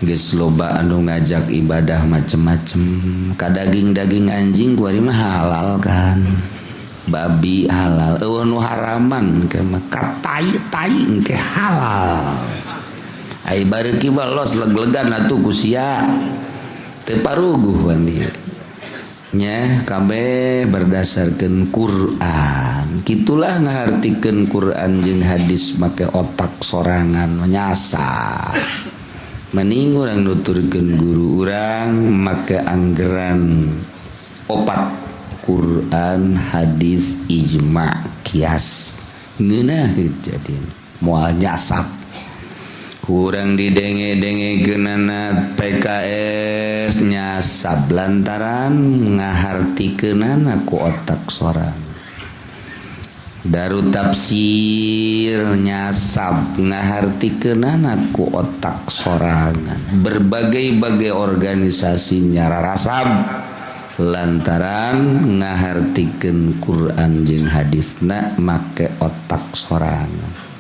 geus loba anu ngajak ibadah macem-macem. Ka daging-daging anjing kuari mah halal kan, babi halal, eueuh nu haraman ke mah tai engke halal. Ai bareuki balos leg-legan atuh ku sia teu paruguh wani nya kabeh berdasarkeun Quran. Kitulah ngahartikeun Quran jeung hadis make otak sorangan nyasar. Mending urang nuturkeun guru urang make anggeran opat Quran, hadis, ijma, kias. Ngeunah jadi moal nyasap. Kurang didenge-dengekeunana PKS nyasab lantaran ngahartikeunana ku otak sorang. Darut tafsir nyasab ngahartikeunana ku otak sorangan. Berbagai-bagai organisasi nyararasab lantaran ngahartikeun Quran jeung hadisna make otak sorangan.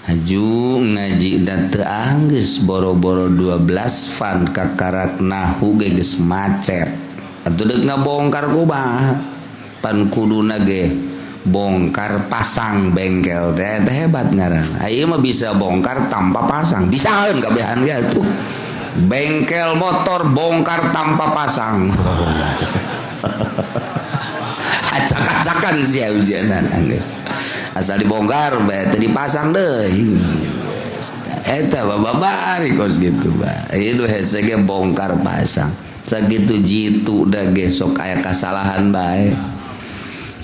Haju ngaji dan teu anggeus boro-boro 12 fan kakarak nahu ge geus macet. Atuh deuk ngabongkar kumaha? Pan kuduna ge bongkar pasang bengkel teh hebat ngaran. Ieu mah bisa bongkar tanpa pasang. Bisaeun kabehan ge atuh. Bengkel motor bongkar tanpa pasang. Acak-acakan sia ujianan anggeus. Asal dibongkar bae teu dipasang deui. Eta bababari kos gitu ba. Ieu hese ge bongkar pasang. Sakitu jitu da ge sok aya kasalahan bae.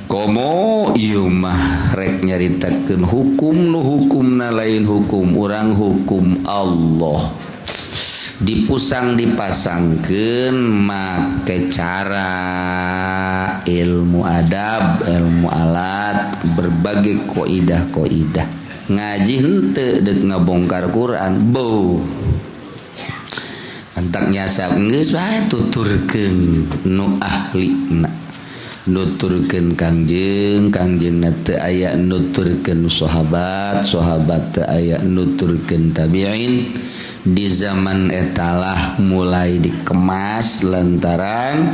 Komo ieu mah rek nyaritakeun hukum nu hukumna lain hukum urang hukum Allah. Dipusang dipasangkeun make cara ilmu adab, ilmu alat, berbagai kaidah ngaji henteu deuk ngabongkar Quran beuh antak nyasab geus bae tuturkeun nu ahlina, nuturkeun kangjengna teu aya nuturkeun sahabat teu aya nuturkeun tabi'in. Di zaman etalah mulai dikemas lantaran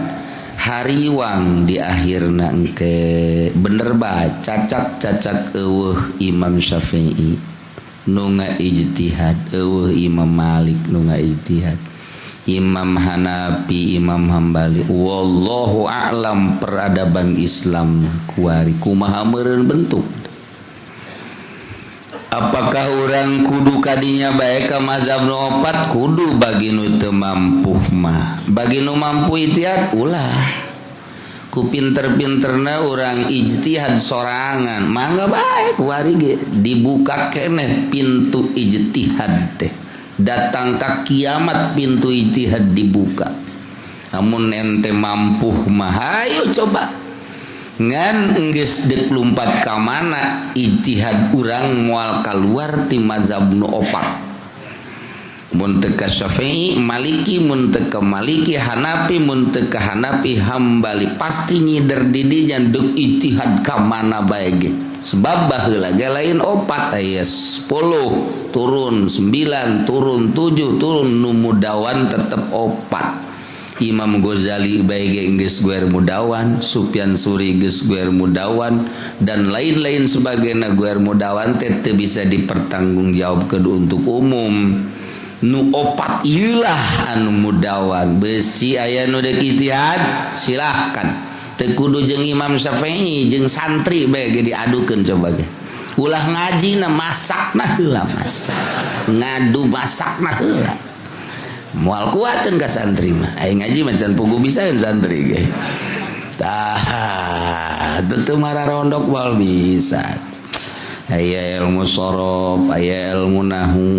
hariwang di akhirna engke bener ba cacak eueuh Imam Syafi'i nu ngaijtihad, eueuh Imam Malik nu ngaijtihad, Imam Hanafi, Imam Hambali. Wallahu a'lam peradaban Islam kuari kumaha meureun bentuk. Apakah orang kudu kadinya bae ka mazhab nu opat? Kudu bagi nu teu mampu mah. Bagi nu mampu ijtihad ulah. Ku pinter-pinterna urang ijtihad sorangan, mangga bae kuari ge dibuka keneh pintu ijtihad teh. Datang ka kiamat pintu ijtihad dibuka. Amun ente mampu mah ayo coba. Ngan geus deuk lumpat ka mana ijtihad urang moal kaluar ti mazhab nu opat. Mun teu ka Syafi'i, Maliki, mun teu ka Maliki, Hanafi, mun teu ka Hanafi, Hambali, pasti nyider di dinya deuk ijtihad ka mana bae ge. Sebab baheula ge lain opat aya 10 turun 9 turun 7 turun nu mudawan tetep opat. Imam Ghazali bae geus guer mudawan, Sufyan Suri geus guer mudawan, dan lain-lain sebagainya guer mudawan teh teu bisa dipertanggungjawabkeun untuk umum. Nu opat ieulah anu mudawan. Beusi aya nu deuk ijtihad silahkan. Teu kudu jeung Imam Syafi'i jeung santri bae ge diadukeun coba ge. Ulah ngajina masakna heula masak. Ngadu masakna heula. Moal kuatin ka santri mah aing ngaji macan pugu bisaeun santri ge tah teu mararondok wal bisa aya ilmu sorof aya ilmu nahu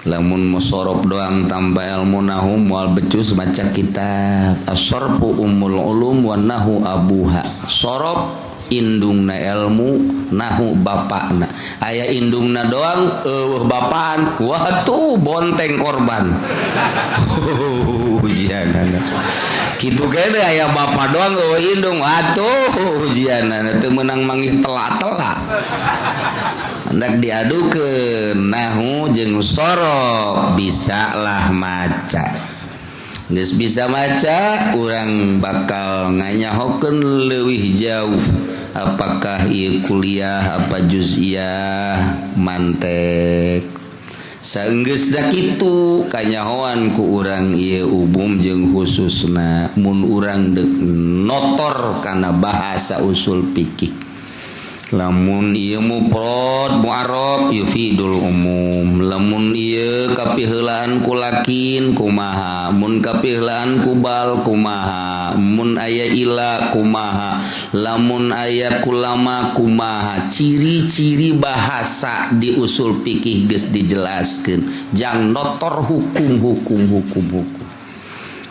lamun musorof doang tanpa ilmu nahu moal becus maca kitab as-sarfu ummul ulum wan nahu abuha. Sorof indungna ilmu, nahu bapakna. Aya indungna doang eueuh bapaan, wah tuh bonteng korban. Ujianana kitu kene aya bapak doang eueuh indung, atuh ujianana teu meunang manggih tela-tela. hendak diadukeun nahu jeung sorok bisalah maca. Geus bisa maca urang bakal nganyahokeun leuwih jauh apakah ieu kuliah apa juz'iyah mantek. Saenggeus sakitu kanyahoan ku urang ieu umum jeung khususna mun urang deuk notor kana bahasa usul fikih. Lamun ieu mufrad mu'arrab yufidul umum, lamun ieu kapiheulaan ku lakin kumaha, mun kapiheulaan ku bal kumaha, mun aya ila kumaha, lamun aya kulama kumaha. Ciri-ciri bahasa di usul fikih geus dijelaskeun, jang notor hukum.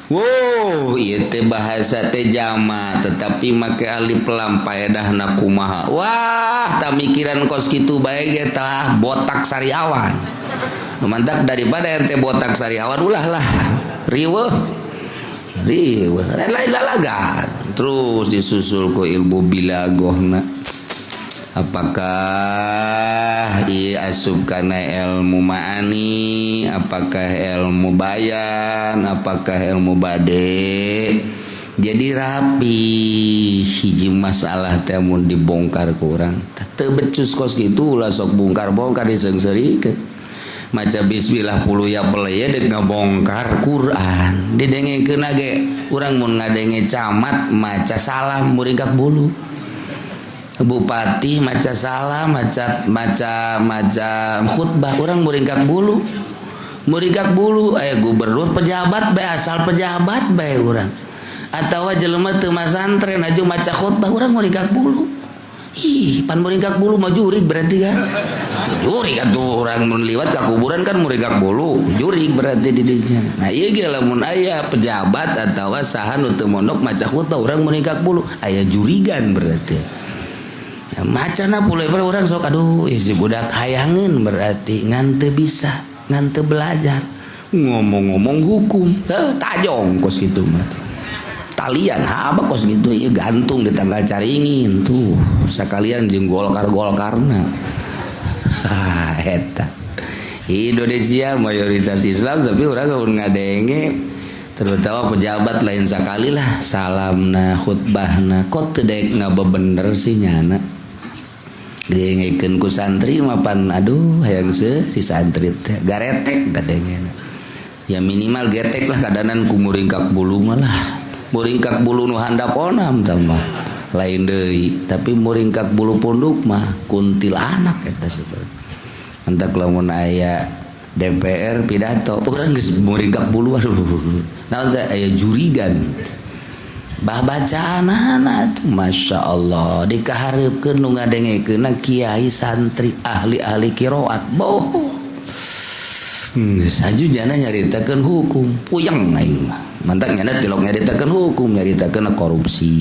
Wow, ieu teh bahasa teh jama tetapi make alif lam paedahna kumaha. Wah, tak mikiran kos kitu bae ge tah botak sariawan. Mantak daripada ente botak sariawan ulah lah. Riweuh. Lain lalagan. Terus disusul ku ilmu bilagohna. Apakah ia asup kana ilmu ma'ani, apakah ilmu bayan, apakah ilmu bade. Jadi rapi hiji masalah teh mun dibongkar ku urang teu becus kos kitu ulah sok bongkar-bongkar diseungseurikeun. Maca bismillah puluh ya peleye deuk ngabongkar Quran didengekeun ge urang mun ngadenge camat maca salam muringkak bulu. Bupati maca salam maca khutbah urang muringkak bulu aya gubernur pejabat bae asal pejabat bae urang atawa jelema teu masantren aju maca khutbah urang muringkak bulu. Ih pan muringkak bulu mah jurig berarti kan jurig atuh urang mun liwat ka kuburan kan muringkak bulu jurig berarti di dinya. Nah ieu ge lamun aya pejabat atawa saha nu teu mondok maca khutbah urang muringkak bulu aya jurigan berarti. Ya, macana pulai orang sok aduh isi budak hayangeun berarti ngan teu bisa ngan teu belajar ngomong-ngomong hukum tajong kos kitu mah talian apa kos kitu ieu gantung di tanggal caringin tuh sakalian jeung golkar-golkarna eta Indonesia mayoritas Islam tapi urang ngadenge terutama pejabat lain sakali lah salamna khutbahna kok teu daek ngabebener sih nyana diengkeun ku santri mapan aduh hayang seuri santri teh garetek kadengena ya minimal getek lah kadanan ku muringkak bulu mah lah muringkak bulu nu handaponam tah mah lain deui tapi muringkak bulu punduk mah kuntilanak eta sebenarnya entak lamun aya DPR pidato urang geus muringkak bulu aduh naon saya aya jurigan bah bacaanana tuh Masya Allah dikahareupeun nu ngadengekeun kiai santri ahli qiraat boh sajujana nyaritakeun hukum puyeng aing mah mantak nyana tilok nyaritakeun hukum nyaritakeun korupsi.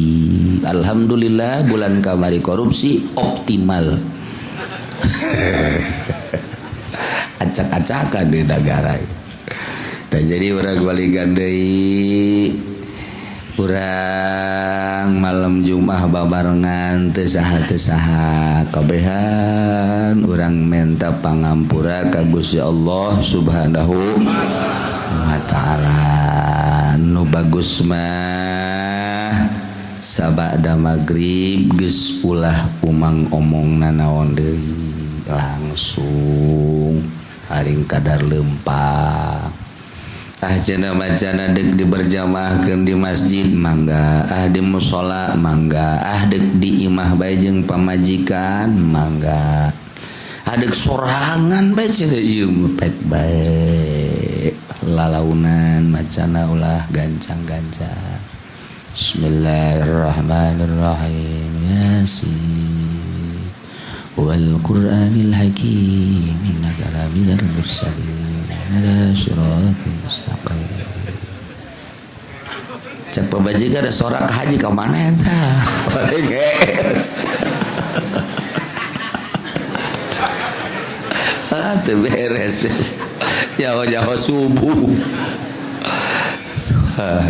Alhamdulillah bulan kamari korupsi optimal acak-acakan di negara. Tah jadi urang balikan deui urang malam Jumat babarengan teu saha kabehan urang minta pangampura ka Gusti Allah Subhanahu wa taala. Nu bagus mah sabada magrib geus ulah umang omongna naon deui langsung haring kadar lempang. Cenah bacana deuk diberjamaahkeun di masjid mangga, di mushola mangga, deuk di imah bae jeung pamajikan mangga, deuk sorangan bae cenah ieu pet bae lalaunan macana ulah gancang-gancang. Bismillahirrahmanirrahim. Yasin wal Qur'anil hakim innaka laminal mursalin ala siratal mustaqim. Cek pabajika ada sorak haji ka mana eta? Geus. Teu beres. Nyaho-nyaho subuh.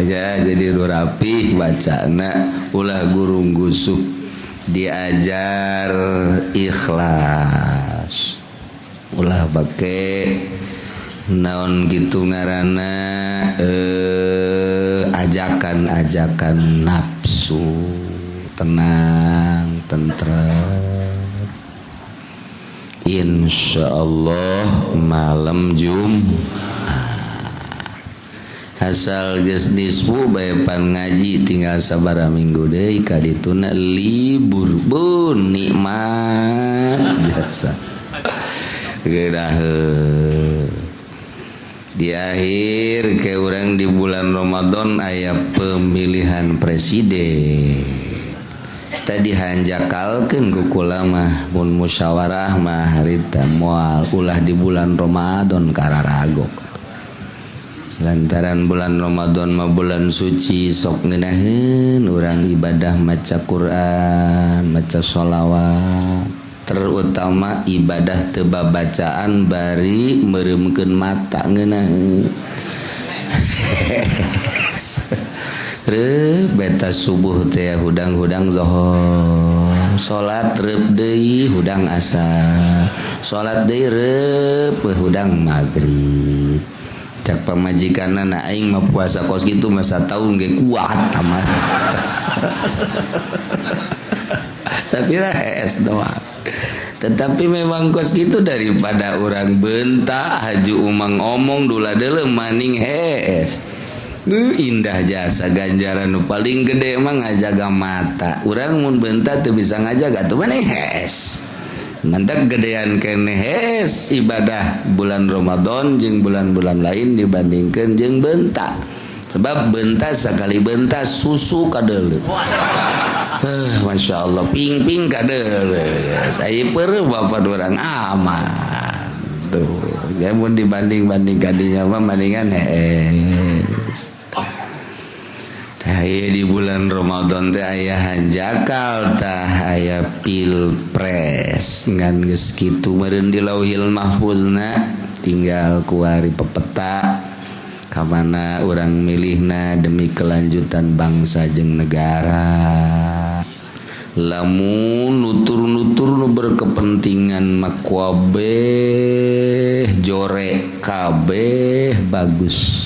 Ya jadi lu rapi bacana ulah gurung gusuk diajar ikhlas. ulah bake naon gitu ngaranna ajakan nafsu tenang tentrem insyaallah malam asal geus nisfu bae pan ngaji tinggal sabaraha minggu deui ka dituna libur bun nikmat jasa geuraheun di akhir ke orang di bulan Ramadan aya pemilihan presiden tadi hanjakalkeun ku ulama mun musyawarah mah harita moal ulah di bulan Ramadan kararagok lantaran bulan Ramadan mah bulan suci sok ngeunaheun urang ibadah maca Quran maca sholawat terutama ibadah teba bacaan bari meremkeun mata ngeunah reup beta subuh teh hudang-hudang zuhur salat reup deui hudang asar salat deui reup hudang magrib cak pamajikanna aing mah puasa kos kitu mah sataun ge kuat amat sapira es doang tetapi memang kos gitu daripada orang bentak haju umang omong dula deuleu maning hees indah jasa ganjaran nu paling gede emang ngajaga mata urang mun bentak teu bisa ngajaga tuh maning hees mantap gedean kene hees ibadah bulan Ramadan jeung bulan-bulan lain dibandingkeun jeung bentak sebab bentak sakali bentak susu kadeuleu Masya Allah ping-ping kadeuleu saya per bapak orang aman tuh ya mun dibanding kadinya mah mendingan hees aya di bulan Ramadan teh aya hanjakal tah aya pilpres ngan geus kitu meureun di Lauhil Mahfuzna tinggal kuari pepeta kamana urang milihna demi kelanjutan bangsa jeung negara lamun nutur-nutur nu berkepentingan makwabeh jore kabeh bagus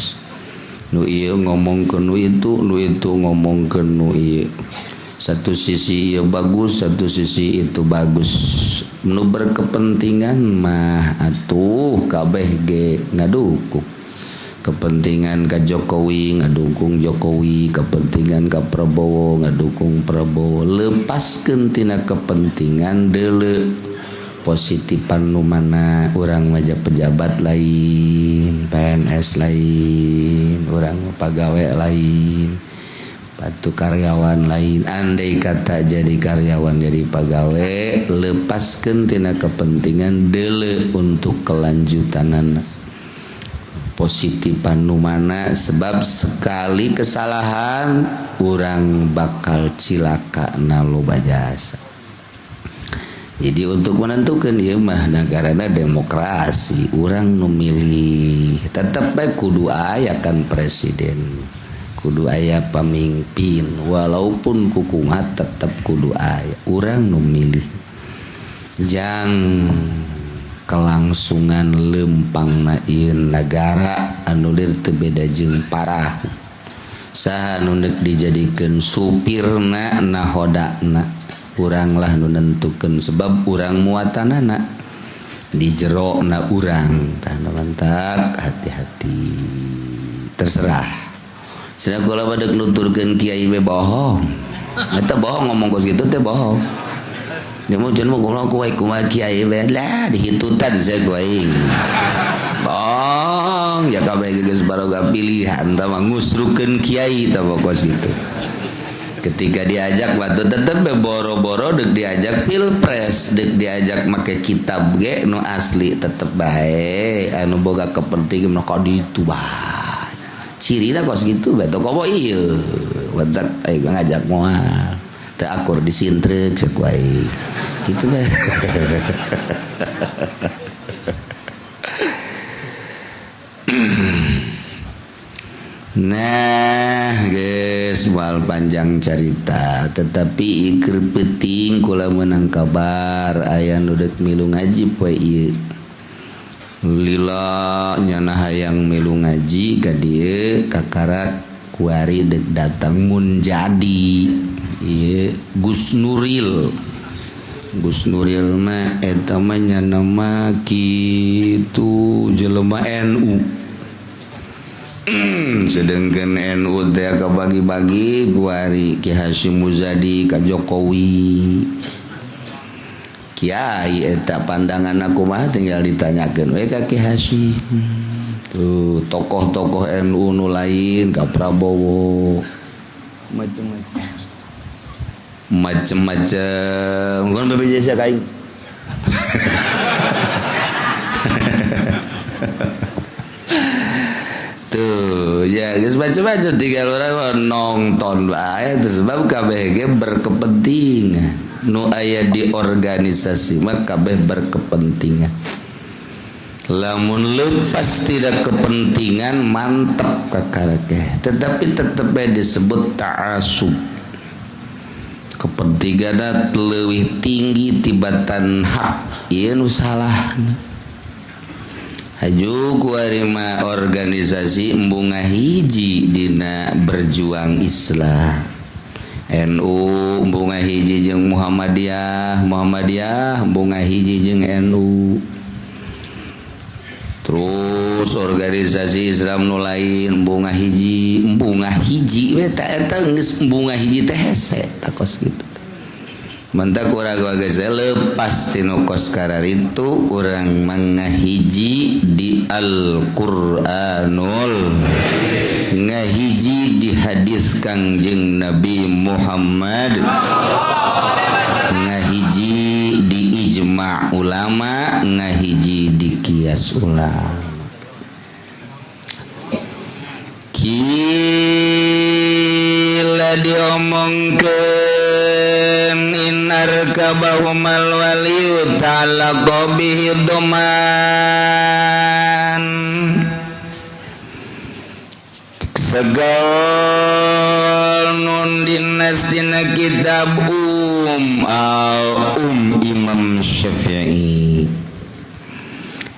nu ieu ngomongkeun nu itu ngomongkeun nu ieu satu sisi ieu bagus satu sisi itu bagus nu berkepentingan mah atuh kabeh ge ngadukung kepentingan ka Jokowi ngadukung Jokowi kepentingan ka Prabowo ngadukung Prabowo lepaskeun tina kepentingan deuleu positifan nu mana urang maja pejabat lain PNS lain urang pagawe lain batu karyawan lain andai kata jadi karyawan jadi pagawe lepaskeun tina kepentingan deuleu untuk kelanjutanana positifan nu mana sebab sekali kesalahan urang bakal cilaka na loba jasa. Jadi untuk menentukan ieu mah negarana demokrasi urang nu milih tetep bae kudu aya kan presiden kudu aya pamimpin walaupun kukumat tetep kudu aya urang nu milih jang kelangsungan lempangna ieu negara anu lir teu beda jeung parahu saha nu neuk dijadikeun supirna nahodana urang lah nu nentukeun sebab urang muatanana di jero na urang tah mantap hati-hati terserah cenah kula badeg nuturkeun kiai we bohong eta bohong ngomong kos kitu teh bohong dia mau jangan mau ngomong kuai kumaha kiai lah dihitutan saya kuai bong ya kabeh geus baroga pilihan tah ngusrukeun kiai tah pokos itu ketika diajak waktu tetep boro-boro dek diajak pilpres dek diajak make kitab ge nu asli tetep bae anu boga kepentingan nu ka ditu bae cirina kos gitu bae tong komo ieu wentak aya ngajak moal teu akur disintreuk sakuai gitu bae nah guys wal panjang cerita tetapi iker penting kula menang kabar aya nu deuk milu ngaji poe ieu lila nyana hayang milu ngaji ka dieu kakarat kuari dek datang mun jadi ieu Gus Nuril mah eta mah nyana mah kitu jelema NU sedangkan NU teh kabagi-bagi kuari Ki Hasyim Muzadi ka Jokowi Kiai eta pandangan aku mah tinggal ditanyakeun we ka Ki Hasyim tuh tokoh-tokoh NU nu lain ka Prabowo macem-macem bukan BPJS kain tuh ya geus macam-macam tinggal orang nonton bae terus sebab kabeh ge berkepentingan nu aya di organisasi mah kabeh berkepentingan lamun lepas tidak kepentingan mantap kakarake tetapi tetep disebut ta'assub kepentingan leuwih tinggi tibatan hak ieu nu salahna haju kuarima organisasi embunga hiji dina berjuang Islam NU embunga hiji jeung Muhammadiyah embunga hiji jeung NU terus organisasi Islam nu lain embunga hiji we eta geus embunga hiji teh hese takos kitu mentak urang geus lepas tinu kos kararitu urang mangahiji di Al-Qur'anul ngahiji di hadis Kangjeng Nabi Muhammad ngahiji di ijma' ulama ngahiji di qiyas ulama kila diomongkeun inarkabahumal waliyu ta'ala qabihi doman segal nun dinas dina kitab Imam Syafi'i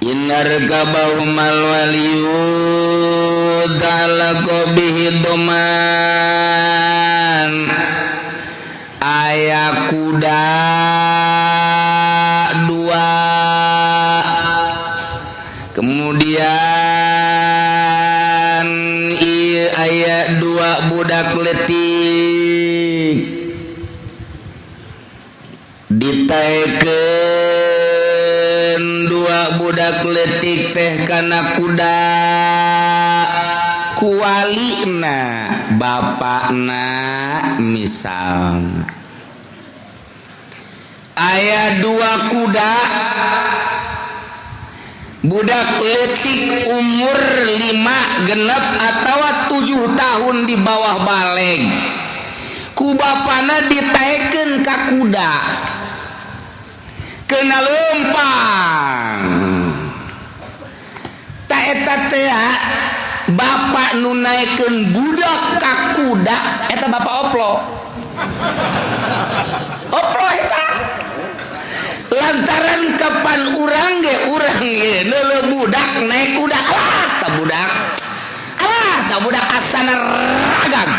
inarkabahumal waliyu ta'ala qabihi doman aya kuda dua kemudian aya dua budak letik ditaekeun dua budak letik teh kana kuda kualina bapakna misalna aya dua kuda budak letik umur 5 genep atawa 7 tahun di bawah baleg ku bapana ditaekeun ka kuda kena lempang ta eta teh bapak nu naekeun budak ka kuda eta bapak oplo eta lantaran kapan urang ge neuleuh budak naik kuda alah ta budak asana ragam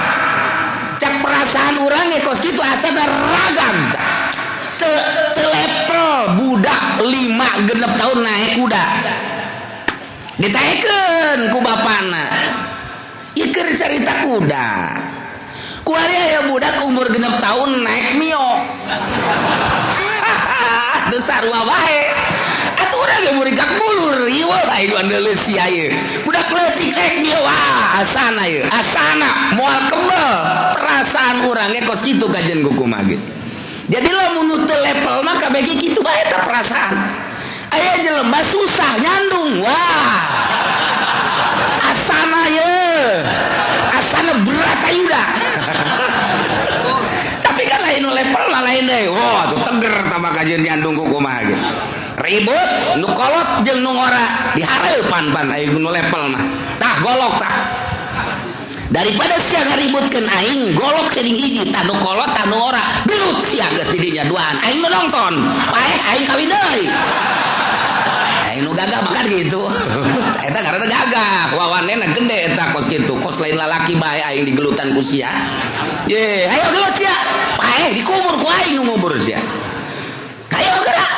cak perasaan urang ge kos kitu asana ragam teu level budak 5 genep tahun naik kuda ditaekeun ku bapana ieu keur carita kuda kuari aya budak umur genep tahun naik mio teu sarua wae atuh urang ge murid kak bulur ieu lain andeuleuh sia ieu budak leutik naik mio wah asana ieu asana moal kebel perasaan urang ge kos kitu kajen kumaha ge jadi lamun nu teu level mah kabeh kitu bae eta perasaan aya jelema susah nyandung wah asana ye asana berat ayuda tapi kan lain level mah lain deui wah tuh teger tambah kajian nyandung kumaha ge ribut nu kolot jeung nu ngora dihareupan pan aya nu level mah tah golok tah daripada sia ngaributkeun aing golok sering hiji tah nu kolot tah nu ora gelut sia geus di dinya duaan aing menonton paeh aing kawin deui lain nu gagah makan gitu. Eta karena gagah wawanena gede eta kos gitu kos lain lalaki bae aing digelutan ku sia ye ayo gelut sia paeh dikubur ku aing nu ngubur sia ayo gerak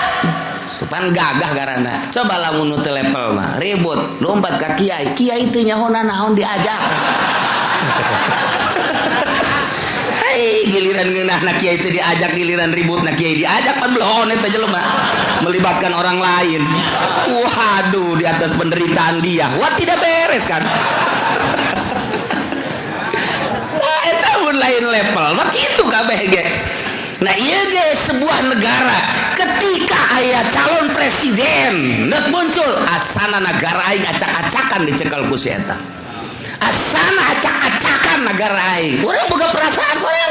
tupan gagah garana coba lamun nu teu level mah ribut lompat ka kiai teu nyaho naon diajak. Giliran ngeunahna kiai teh diajak giliran ributna kiai diajak pan belon eta jelema melibatkan orang lain. Waduh di atas penderitaan dia. Wah tidak beres kan. Nah eta mun lain level mah kitu kabeh ge. Nah ieu ge sebuah negara ketika aya calon presiden neuk muncul asana negara aing acak-acakan dicekel ku si eta. Asana acak-acakan negara aing. Urang boga perasaan soalnya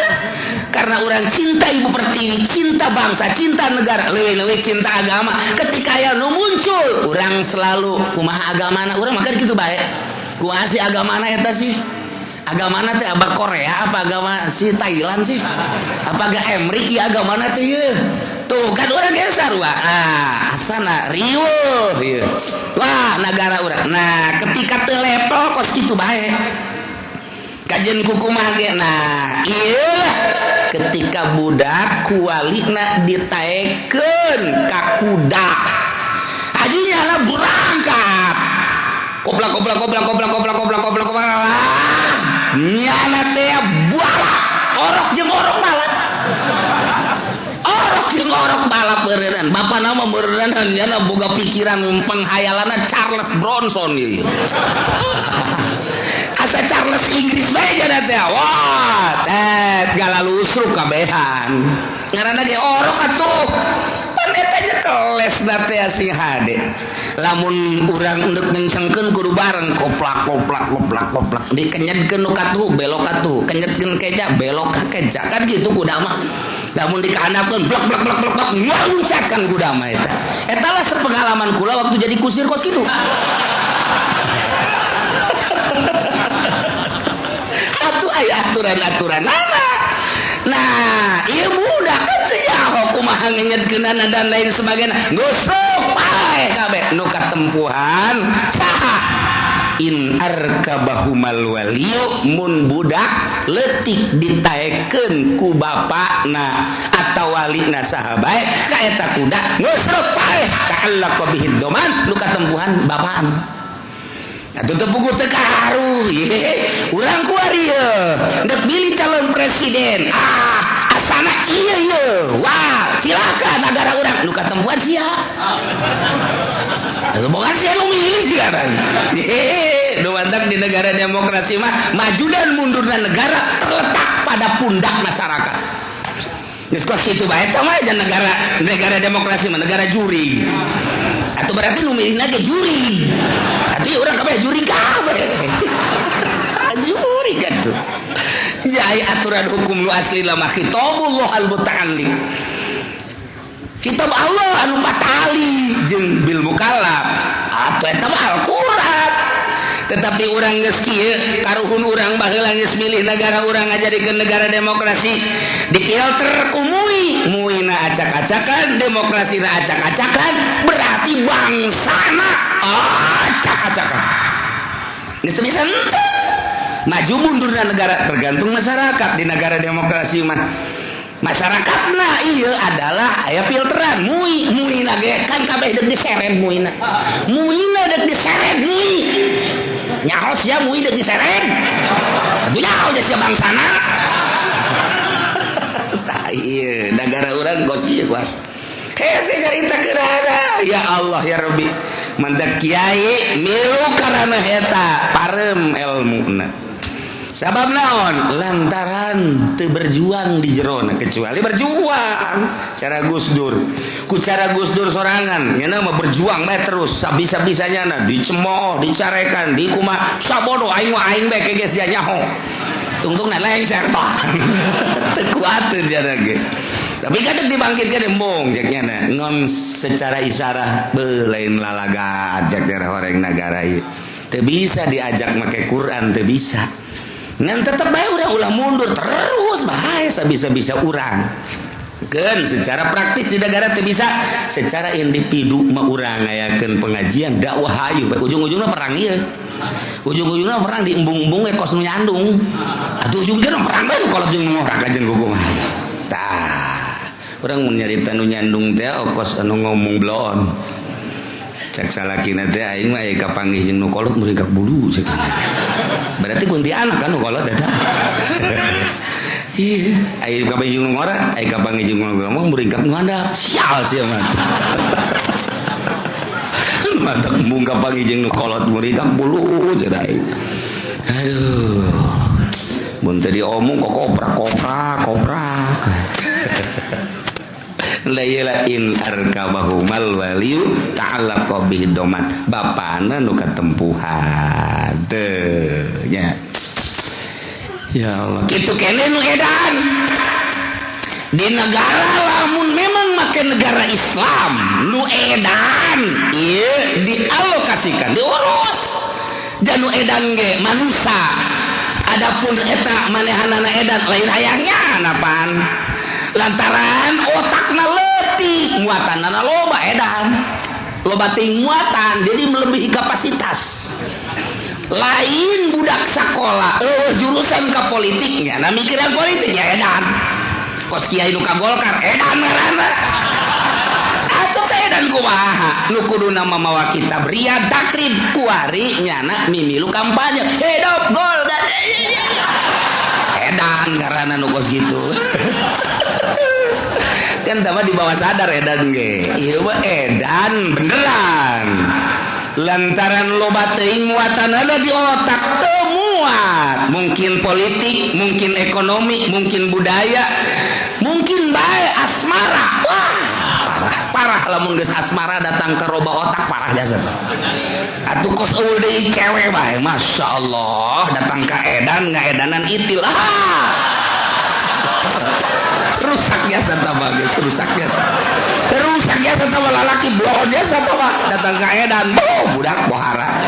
karena orang cinta ibu pertiwi, cinta bangsa, cinta negara, leuwih-leuwih cinta agama. Ketika aya nu muncul, orang selalu kumaha agamana, urang makan gitu bae. Kumaha sih agamana eta sih? Agamana teh apa Korea, apa agama si Thailand sih? Apa ga Emrik ya agamana teh ye? Tuh kan orang geser wah. Asana riweuh ieu. Wah, negara urang. Nah, ketika teu level kos kitu bae. Kajen kukumah ge. Nah, ieu ketika budak kualina ditaekeun ka kuda. Ajunya lah berangkat. Koplak. Nyana teh balap. Orok jeung orok balap. Orok jeung orok balap beureunan. Bapa nama beureunan nyana boga pikiran penghayalanna Charles Bronson ieu. Asa Charles Inggris bae jana teh. Wah, galalusruk kabehan. Ngaranna ge orok atuh. Pan eta nya keles na teh sing hade. Lamun urang endek ngencengkeun kudu bareng koplak. Dikenyetkeun nu katuh belok katuh, kenyetkeun keja belok ka keja. Kan gitu kuda mah. Lamun dikahandapkeun blak nguncatkan kuda mah eta. Eta lah sepengalaman kula waktu jadi kusir kos kitu. Aya aturan-aturan nah ieu budak teh ya kumaha ngengedkeunana dan lain sebagainya gosok pae kabeh nu katempuhan saha in arkabahumal waliyu mun budak leutik ditaekeun ku bapana atawa walina saha bae ka eta kuda gosok pae ta'allaqa bihi doman nu katempuhan bapana. Tutup buku tekaru, urang kuari ya, ndak pilih calon presiden. Asana iya, wah silakan negara urang, nu katempuan sia. Bukan sia nu milih sekarang. Nu mantak di negara demokrasi mah maju dan mundurna negara terletak pada pundak masyarakat. Geus kos kitu bae tah mah negara demokrasi mah negara juri. Atau berarti nu milihna ge juri. Atuh urang kabeh juri kabeh. Juri kan tuh. Jai aturan hukum lu asli lamah kitabullah al-muta'allim. Kitab Allah anu patali jeung bil mukallaf. Atuh eta mah Al-Qur'an. Tetapi urang geus kieu karuhun urang baheula geus milih negara urang ngajadikeun negara demokrasi difilter ku muina acak-acakan demokrasina acak-acakan berarti bangsana acak-acakan geus bisa henteu maju mundurna negara tergantung masyarakat di negara demokrasi mah masyarakatna ieu adalah aya filteran muina ge kan kabeh deuk diseret muina deuk diseret nyaho sia mui deuk diseret atuh nyaho sia bangsana. Tah ieu negara urang kos kieu kuas hese carita keunana ya Allah ya Rabbi mandak kiai milu karana eta parem ilmuna sabab naon lantaran teu berjuang di jerona kecuali berjuang cara Gus Dur ku cara Gus Dur sorangan nya mah berjuang bae terus sabisa-bisanya na dicemooh dicarekan di kumaha sabodo aing bae ke geus sia nyaho tungtungna lain serta teu kuat teu jana ge tapi kadang dibangkitkeun embong cek nya ngon secara isyarat lain lalaga ajak daerah orang negara ieu teu bisa diajak make Quran teu bisa ngan tetep bae urang ulah mundur terus bahaya sabisa-bisa urang secara praktis di negara teu bisa, secara individu mah urang ngayakeun pengajian dakwah hayu ujung-ujungna perang ieu. Ujung-ujungna perang di embung-embung kos nu nyandung. Atuh ujung-ujungna perang bae kalau jeung ngorag ajeun kumaha. Tah, urang mun nyarita nu nyandung teh kos anu ngomong blon. Cek salakina teh aing mah aya kapanggih jeung nu kolot muringkak bulu cek. Berarti kuntilanak kan nu kolot eta. Si aya kapanggih jeung nu ngora, aya kapanggih jeung nu ngomong muringkak nu handap. Sial sia mah. Matak embung kapanggih jeung nu kolot muringkak bulu cenah aing. Aduh. Mun teh diomong kok koprak. Layla in arkabahumal waliyu ta'allaqa bihi doman bapana nu katempuhan teu nya. Ya Allah kitu keneh nu edan di negara lamun memang make negara Islam nu edan ieu dialokasikan diurus dan nu edan ge manusia. Adapun eta manehanana edan lain hayangnya napan lantaran otakna leutik muatanna loba edan loba ting muatan jadi melebihi kapasitas lain budak sekolah jurusan ke politiknya nah mikiran politiknya edan kos kiai nu ka Golkar edan ngaranna atuh teh edan kumaha nu kudu nama mawa kita beriad takrib kuari nyana mimilu kampanye hidup Golkar edan ngaranna nu kos gitu. Kan tama di bawah sadar edan ge ieu mah edan beneran lantaran loba teuing muatanana di otak teu muat mungkin politik mungkin ekonomi mungkin budaya mungkin bae asmara wah parah lamun geus asmara datang ke roba otak parah jasa tuh atuh kos eueuh deui cewek bae masyaallah datang ka edan ngaedanan itil rusak jasa tambah guys rusak jasa tambah lalaki blon jasa tambah datang ke edan budak bohara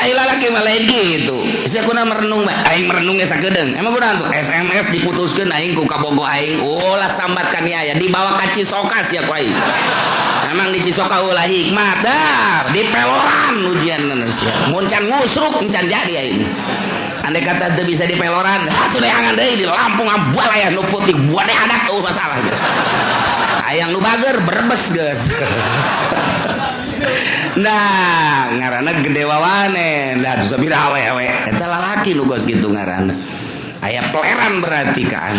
aing lalaki mah lain gitu sia kuna merenung mah aing merenung ge sakedeung emang kunaon tuh SMS diputuskeun aing ku kabogo aing ulah sambat ka nya dibawa ka Cisoka sia ku aing emang di Cisoka ulah hikmat dah di peloran ujianna sia mun can ngusruk can jadi aing andai kata teu bisa di peloran atuh deangan deui di Lampung ambal aya nu putih buat adat masalah geus hayang nu bager berbes geus nah ngaranna gede wawanen da tuh sabira awewe eta lalaki nu geus kitu ngaranna aya pleran berarti kan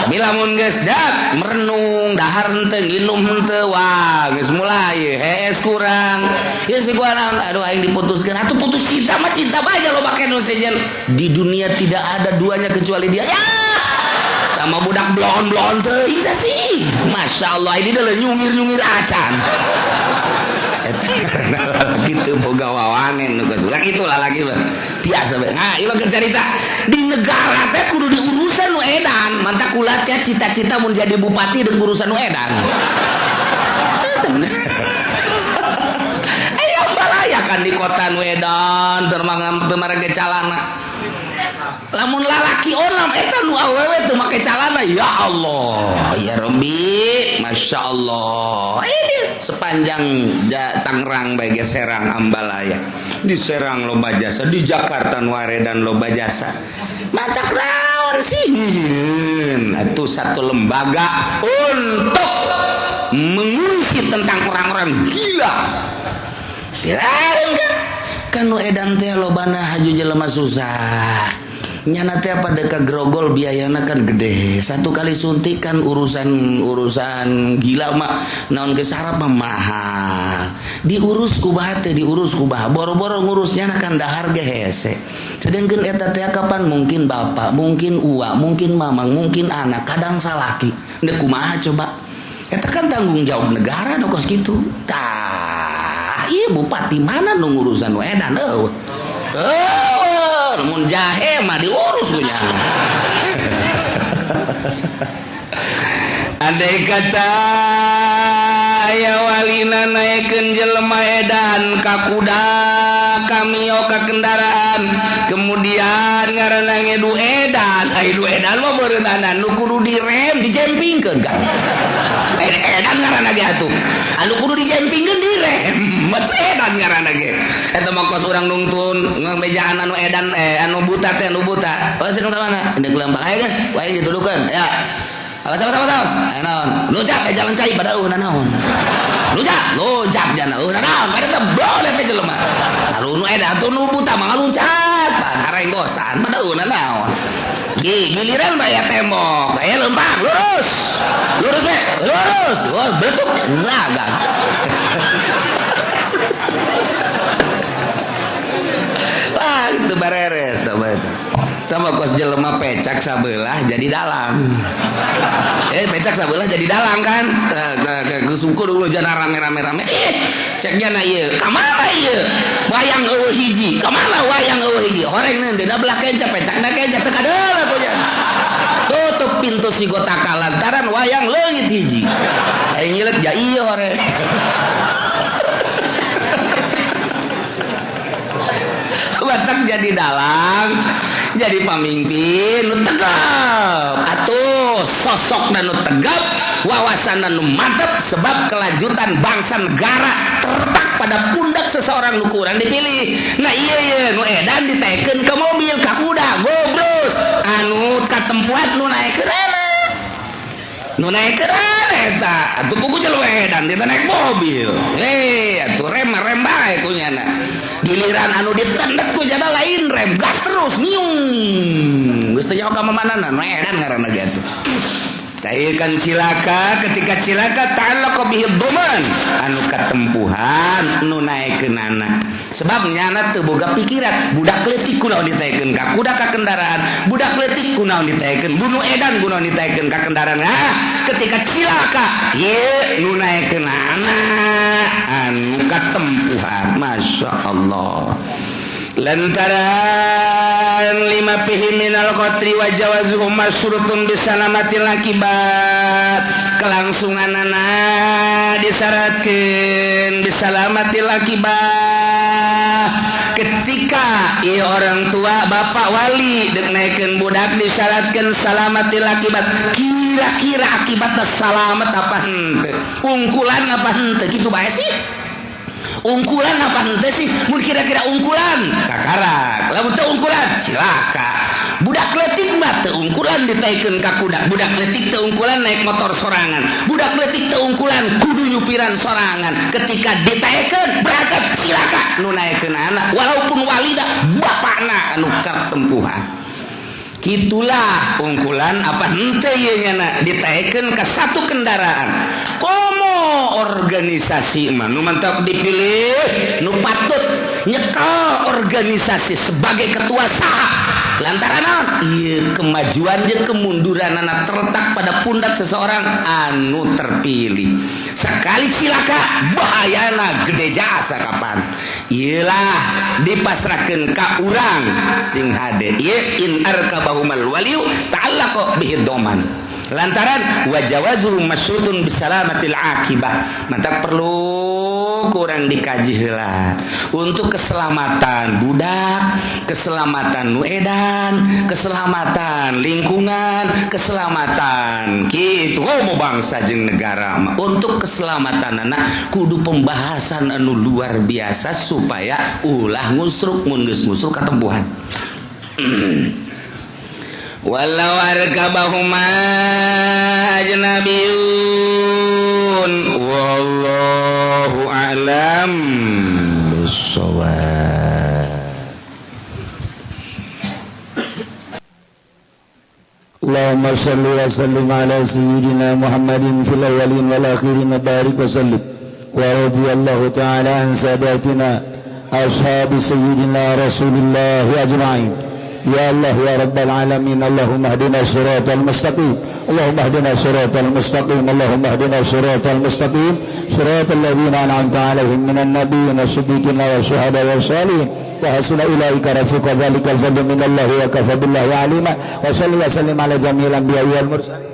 tapi lamun geus dak merenung dahar henteu nginum henteu wah geus mulai hees kurang ya si gua aduh aing diputuskeun atuh putus cinta mah cinta bae lo bake nu sejen di dunia tidak ada duanya kecuali dia ya sama budak blon teuing teh sih masyaallah ini dah nyungir acan gitu boga wawanen nu geus ulah kitu lah lagi biasa bae nah ieu keur carita di negara teh kudu diurusan nu edan mantap kula teh cita-cita mun jadi bupati dan urusan nu edan aya balaya kan di kota nu edan teu marage calana lamun lalaki olam eta nu awewe teu make calana ya Allah ya Rabbi masyaallah ini sepanjang Tangerang bae Serang Ambalaya di Serang loba jasa di Jakarta nu aredan loba jasa matak naon sih atuh satu lembaga untuk mengurusi tentang orang-orang gila kirain kan nu edan teh lobana haju jelema susah nyana teh pada kagrogol biayana kan gede satu kali suntikan urusan gila mah naon ge sarap mah mahal diurus kumaha teh diurus kumaha boro-boro ngurusnya kan dahar ge hese sedengkeun eta teh kapan mungkin bapak mungkin uwa mungkin mamang mungkin anak kadang salaki da kumaha coba eta kan tanggung jawab negara nu kos kitu tah ieu bupati mana nu ngurusan nu edan mun jahe mah diurus punya andai kata ya walina naikeun jelema edan ka kuda kamio ka kendaraan kemudian ngaranna ngedu edan mah beureunan nu kudu direm dijempingkeun kan edan ngaranna ge atuh anu kudu dijempingkeun direm betul edan ngaranna ge eta mah kos urang nungtun ngamejaan anu edan anu buta teh anu buta oh sinu ka mana indek lempang ayo guys wae dituduhkeun ya awas ayo naon lujak jalan cai pada naon lujak jana naon pada teh boleh teh jelema lalu nu edan tuh nu buta mah ngaluncat pan harenggosan pada naon giliran mah ya tembok aya lempang lurus wah beletuk ngagak wah itu beres sama kos jelema pecak sabelah jadi dalang pecak sabelah jadi dalang kan kesuku dulu jana rame cek jana ieu kamana ieu wayang eueuh hiji kamana wayang eueuh hiji horeng dina belah kenca pecakna kenca teu kadeula tuh tutup pintu si gotaka lantaran wayang leungit hiji aing nyileuk ja ieu horeng batak jadi dalang jadi pamimpin nu tegap atuh sosok dan nu tegap wawasan nu mantap sebab kelanjutan bangsa negara terletak pada pundak seseorang nu kurang dipilih nah iya nu edan ditekeun ke mobil ka kuda gobros anu katempuat nu naekeun eta atuh pugu jelema edan kita naik mobil atuh rem bae kunyana giliran anu ditendek ku jana lain rem gas terus nyung geus teh nyaho ka manana nu edan ngaranna ge atuh cairkan cilaka ketika cilaka ta'allaqa bihi dhaman anu katempuhan nu naekeunana sebab nyana teu boga pikiran budak leutik kunaon ditaekeun ka kuda ka kendaraan budak leutik kunaon ditaekeun bunuh edan kunaon ditaekeun ka kendaraan ketika cilaka ye nu naekeunana anu katempuhan masyaallah lantaran lima pihi minal qatri wa jawazuhum masyurutun bisalamatil akibat kelangsunganana disyaratkeun bisalamatil akibat ketika ieu orang tua bapak wali deuk naekeun budak disyaratkeun salamatil akibat kira-kira akibatna salamet apa henteu ungkulan apa henteu kitu bae sih ungkulan apa henteu sih mun kira-kira ungkulan kakarak lamun teu ungkulan cilaka budak leutik mah teu ungkulan ditaekeun ka kuda budak leutik teu ungkulan naik motor sorangan budak leutik teu ungkulan kudu nyupiran sorangan ketika ditaekeun berangkat cilaka nu naekeun anak walaupun walida bapakna anu katempuhan kitulah ungkulan apa henteu ieu nya ditaekeun ka satu kendaraan komo organisasi mah nu mantap dipilih nu patut nyekel organisasi sebagai ketua saha lantaran naon ieu kemajuan jeung kemunduran anak terletak pada pundak seseorang anu terpilih sekali cilaka bahayana gede jasa kapan iyalah dipasrahkeun ka urang sing hade ieu in arkabahumal waliyu ta'allaqa bihi dhaman lantaran wajawazu masyurutun bisalamatil akibah mantap perlu kurang dikaji heula untuk keselamatan budak keselamatan nu edan keselamatan lingkungan keselamatan kitu mau bangsa jeung negara untuk keselamatan anak kudu pembahasan anu luar biasa supaya ulah ngusruk mun geus ngusruk katempuhan walau arkabahuma ajnabiyun wallahu a'lam bissawab. Allahumma shalli wa sallim ala sayyidina Muhammadin fil awwalin wal akhirin barik wa sallim wa radiyallahu ta'ala an sadatina ashabi sayyidina Rasulillah ajma'in. Ya Allah ya Rabbal Alamin Allahumma hdina siratal mustaqim Allahumma hdina siratal mustaqim Allahumma hdina siratal mustaqim siratal ladzina an'amta 'alaihim minan nabiyyin wasiddiqin wasyuhada wassalihin wa hasuna ulaika rafiqa dzalikal fadlu minallahi wa kafa billahi alima wa sallallahu wa sallim ala jami'il anbiya'i wal mursalin.